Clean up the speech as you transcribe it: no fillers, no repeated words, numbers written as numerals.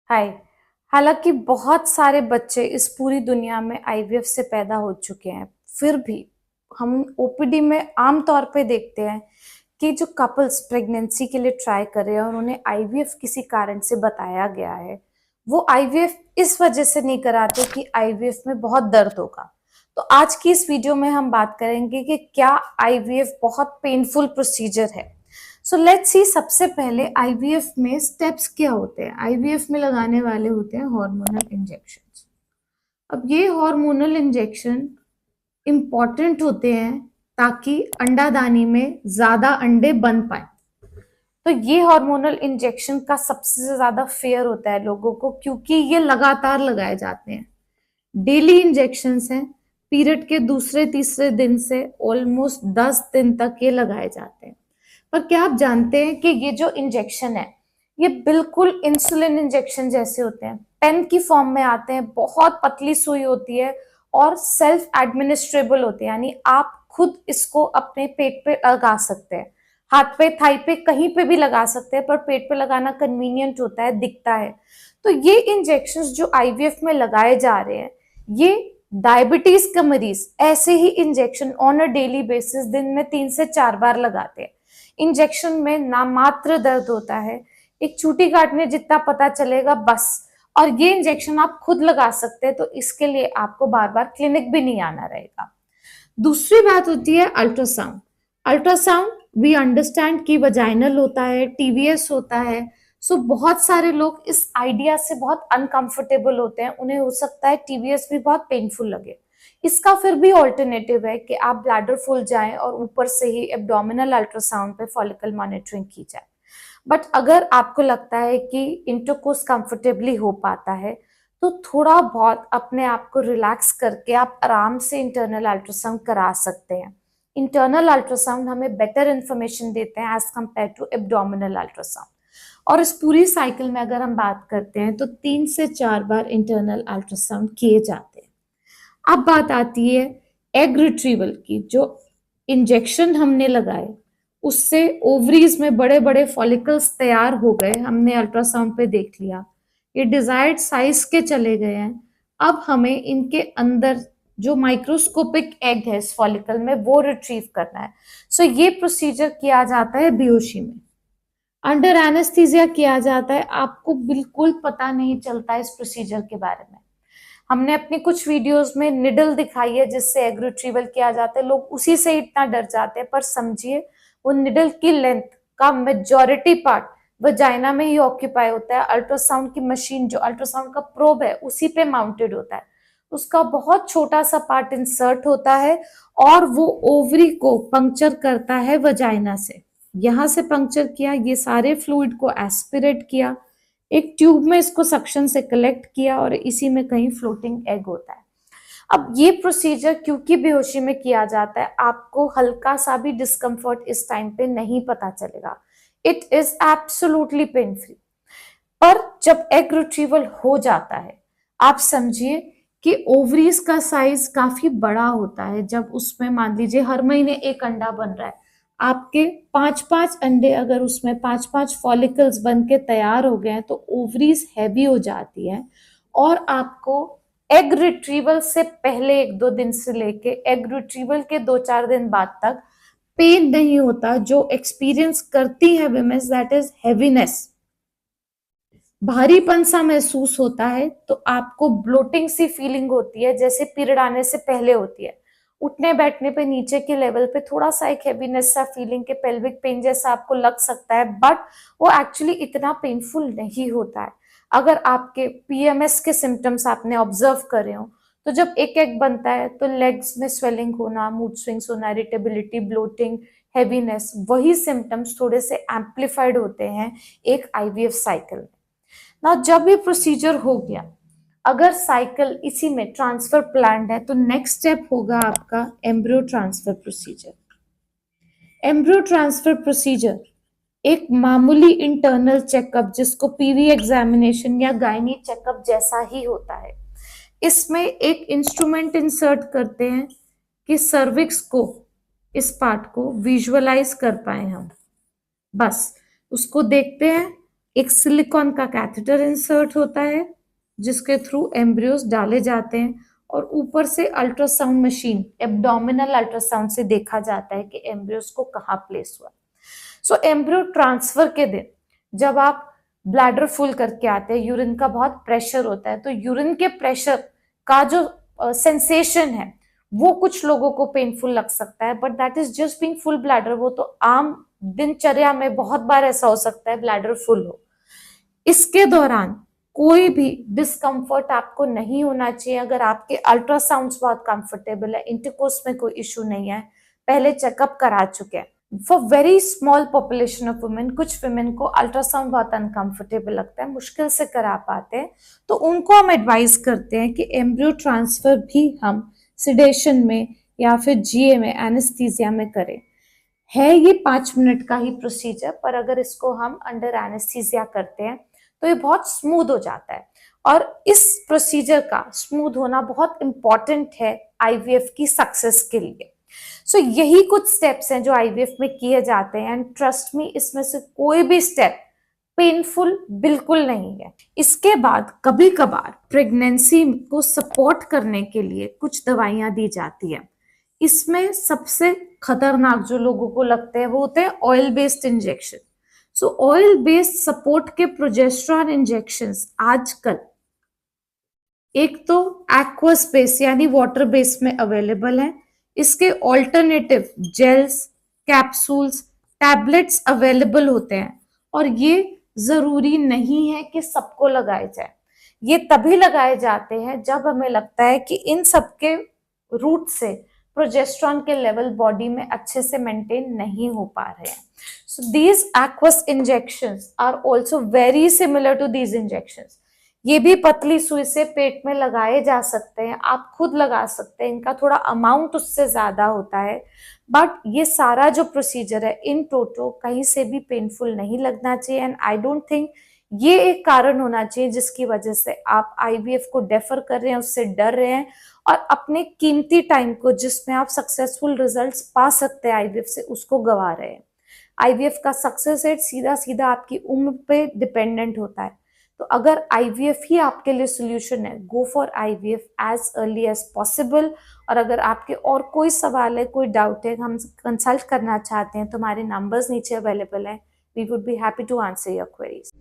हाय। हालांकि बहुत सारे बच्चे इस पूरी दुनिया में आईवीएफ से पैदा हो चुके हैं, फिर भी हम ओपीडी में आम तौर पे देखते हैं कि जो कपल्स प्रेगनेंसी के लिए ट्राई कर रहे हैं और उन्हें आईवीएफ किसी कारण से बताया गया है, वो आईवीएफ इस वजह से नहीं कराते कि आईवीएफ में बहुत दर्द होगा। तो आज की इस वीडियो में हम बात करेंगे कि क्या आईवीएफ बहुत पेनफुल प्रोसीजर है। सो लेट्स सी, सबसे पहले आईवीएफ में स्टेप्स क्या होते हैं। आईवीएफ में लगाने वाले होते हैं हार्मोनल इंजेक्शंस। अब ये हार्मोनल इंजेक्शन इंपॉर्टेंट होते हैं ताकि अंडादानी में ज्यादा अंडे बन पाए। तो ये हार्मोनल इंजेक्शन का सबसे ज्यादा फेयर होता है लोगों को, क्योंकि ये लगातार लगाए जाते हैं। डेली इंजेक्शंस हैं। पीरियड के दूसरे तीसरे दिन से ऑलमोस्ट 10 दिन तक ये लगाए जाते हैं। पर क्या आप जानते हैं कि ये जो इंजेक्शन है, ये बिल्कुल इंसुलिन इंजेक्शन जैसे होते हैं। पेन की फॉर्म में आते हैं, बहुत पतली सुई होती है और सेल्फ एडमिनिस्ट्रेबल होते हैं, यानी आप खुद इसको अपने पेट पे लगा सकते हैं। हाथ पे, थाई पे, कहीं पे भी लगा सकते हैं, पर पेट पे लगाना कन्वीनियंट होता है, दिखता है। तो ये इंजेक्शंस जो आईवीएफ में लगाए जा रहे हैं, ये डायबिटीज का मरीज ऐसे ही injection on a daily basis दिन में 3 से 4 बार लगाते हैं। इंजेक्शन में नामात्र दर्द होता है, एक चूटी काटने जितना पता चलेगा बस। और ये इंजेक्शन आप खुद लगा सकते हैं, तो इसके लिए आपको बार बार क्लिनिक भी नहीं आना रहेगा। दूसरी बात होती है अल्ट्रासाउंड। अल्ट्रासाउंड वी अंडरस्टैंड कि वजाइनल होता है, टीवीएस होता है। सो बहुत सारे लोग इस आइडिया से बहुत अनकंफर्टेबल होते हैं, उन्हें हो सकता है टीवीएस भी बहुत पेनफुल लगे। इसका फिर भी ऑल्टरनेटिव है कि आप ब्लैडर फुल जाएं और ऊपर से ही एब्डोमिनल अल्ट्रासाउंड पे फॉलिकल मॉनिटरिंग की जाए। बट अगर आपको लगता है कि इंटरकोर्स कंफर्टेबली हो पाता है, तो थोड़ा बहुत अपने आप को रिलैक्स करके आप आराम से इंटरनल अल्ट्रासाउंड करा सकते हैं। इंटरनल अल्ट्रासाउंड हमें बेटर इंफॉर्मेशन देते हैं as compare to abdominal ultrasound. और इस पूरी साइकिल में अगर हम बात करते हैं तो 3 से 4 बार इंटरनल अल्ट्रासाउंड किए जाते हैं। अब बात आती है एग रिट्रीवल की। जो इंजेक्शन हमने लगाए उससे ओवरीज में बड़े बड़े फॉलिकल्स तैयार हो गए, हमने अल्ट्रासाउंड पे देख लिया। ये डिजायर्ड साइज के चले गए हैं। अब हमें इनके अंदर जो माइक्रोस्कोपिक एग है इस फॉलिकल में, वो रिट्रीव करना है। सो ये प्रोसीजर किया जाता है बेहोशी में, अंडर एनेस्थीसिया किया जाता है। आपको बिल्कुल पता नहीं चलता इस प्रोसीजर के बारे में। हमने अपनी कुछ वीडियोस में निडल दिखाई है जिससे एग रिट्रीवल किया जाता है, लोग उसी से इतना डर जाते हैं। पर समझिए, वो निडल की लेंथ का मेजॉरिटी पार्ट वजाइना में ही ऑक्यूपाई होता है। अल्ट्रासाउंड की मशीन, जो अल्ट्रासाउंड का प्रोब है, उसी पे माउंटेड होता है। उसका बहुत छोटा सा पार्ट इंसर्ट होता है और वो ओवरी को पंक्चर करता है वजाइना से। यहां से पंक्चर किया, ये सारे फ्लूइड को एस्पिरेट किया, एक ट्यूब में इसको सक्शन से कलेक्ट किया और इसी में कहीं फ्लोटिंग एग होता है। अब ये प्रोसीजर क्योंकि बेहोशी में किया जाता है, आपको हल्का सा भी डिस्कम्फर्ट इस टाइम पे नहीं पता चलेगा। It is absolutely pain free. पर जब एग रिट्रीवल हो जाता है, आप समझिए कि ओवरीज का साइज काफी बड़ा होता है। जब उसमें मान लीजिए हर महीने एक अंडा बन रहा है, आपके 5-5 अंडे अगर उसमें 5-5 फॉलिकल्स बन के तैयार हो गए हैं, तो ओवरीज हैवी हो जाती है। और आपको एग रिट्रीवल से पहले 1-2 दिन से लेके एग रिट्रीवल के 2-4 दिन बाद तक पेन नहीं होता। जो एक्सपीरियंस करती है विमेन्स, दैट इज हैवीनेस, भारीपन सा महसूस होता है। तो आपको ब्लोटिंग सी फीलिंग होती है जैसे पीरियड आने से पहले होती है। उठने बैठने पे नीचे के लेवल पे थोड़ा सा एक हैवीनेस सा फीलिंग के पेल्विक पेन जैसा आपको लग सकता है, बट वो एक्चुअली इतना पेनफुल नहीं होता है। अगर आपके पीएमएस के सिम्टम्स आपने ऑब्जर्व करे हो, तो जब एक एग बनता है तो लेग्स में स्वेलिंग होना, मूड स्विंग्स होना, इरिटेबिलिटी, ब्लोटिंग, हैवीनेस, वही सिम्टम्स थोड़े से एम्पलीफाइड होते हैं एक आईवीएफ साइकिल में ना। जब ये प्रोसीजर हो गया, अगर साइकिल इसी में ट्रांसफर प्लान्ड है, तो नेक्स्ट स्टेप होगा आपका embryo transfer procedure. Embryo transfer procedure एक मामूली इंटरनल चेकअप, जिसको पीवी एग्जामिनेशन या गायनी चेकअप जैसा ही होता है। इसमें एक इंस्ट्रूमेंट इंसर्ट करते हैं कि सर्विक्स को, इस पार्ट को विजुअलाइज कर पाए हम। बस उसको देखते हैं, एक सिलिकॉन का कैथेटर इंसर्ट होता है जिसके थ्रू एम्ब्रियोज डाले जाते हैं और ऊपर से अल्ट्रासाउंड मशीन एब्डोमिनल अल्ट्रासाउंड से देखा जाता है कि एम्ब्रियोज को कहाँ प्लेस हुआ। सो एम्ब्रियो ट्रांसफर के दिन जब आप ब्लैडर फुल करके आते हैं, यूरिन का बहुत प्रेशर होता है, तो यूरिन के प्रेशर का जो सेंसेशन है वो कुछ लोगों को पेनफुल लग सकता है, but that is just being full bladder. वो तो आम दिनचर्या में बहुत बार ऐसा हो सकता है ब्लैडर फुल हो। इसके दौरान कोई भी डिस्कम्फर्ट आपको नहीं होना चाहिए। अगर आपके अल्ट्रासाउंड्स बहुत कंफर्टेबल है, इंटरकोर्स में कोई इश्यू नहीं है, पहले चेकअप करा चुके हैं। For very small population of women, कुछ वुमेन को अल्ट्रासाउंड बहुत अनकंफर्टेबल लगता है, मुश्किल से करा पाते हैं, तो उनको हम एडवाइस करते हैं कि एम्ब्रियो ट्रांसफर भी हम सिडेशन में या फिर जीए में एनेस्थीसिया में करें। है ये 5 मिनट का ही प्रोसीजर, पर अगर इसको हम अंडर एनेस्थीसिया करते हैं तो ये बहुत स्मूथ हो जाता है। और इस प्रोसीजर का स्मूथ होना बहुत इंपॉर्टेंट है आईवीएफ की सक्सेस के लिए। सो यही कुछ स्टेप्स हैं जो आईवीएफ में किए जाते हैं, एंड ट्रस्ट मी, इसमें से कोई भी स्टेप पेनफुल बिल्कुल नहीं है। इसके बाद कभी कभार प्रेगनेंसी को सपोर्ट करने के लिए कुछ दवाइयां दी जाती है। इसमें सबसे खतरनाक जो लोगों को लगते हैं वो होते हैं oil based injection. So oil based support के प्रोजेस्टेरॉन इंजेक्शंस आजकल एक तो एक्वस बेस यानी वाटर बेस में अवेलेबल है, इसके alternative gels, capsules, tablets available होते हैं, और ये जरूरी नहीं है कि सबको लगाए जाए। ये तभी लगाए जाते हैं जब हमें लगता है कि इन सबके रूट से प्रोजेस्टेरॉन के लेवल बॉडी में अच्छे से मेंटेन नहीं हो पा रहे हैं। So these aqueous injections are also very similar to these injections. ये भी पतली सुई से पेट में लगाए जा सकते हैं, आप खुद लगा सकते हैं, इनका थोड़ा अमाउंट उससे ज्यादा होता है, बट ये सारा जो प्रोसीजर है इन टोटल कहीं से भी पेनफुल नहीं लगना चाहिए। एंड आई डोंट थिंक ये एक कारण होना चाहिए जिसकी वजह से आप आईवीएफ को डेफर कर रहे हैं, उससे डर रहे हैं और अपने कीमती टाइम को जिसमें आप सक्सेसफुल रिजल्ट्स पा सकते हैं आईवीएफ से, उसको गवा रहे हैं। आईवीएफ का सक्सेस रेट सीधा सीधा आपकी उम्र पे डिपेंडेंट होता है। तो अगर आईवीएफ ही आपके लिए सोल्यूशन है, go for IVF as early as possible. और अगर आपके और कोई सवाल है, कोई डाउट है, हम कंसल्ट करना चाहते हैं, तो हमारे नंबर्स नीचे अवेलेबल है। We would be happy to answer your queries.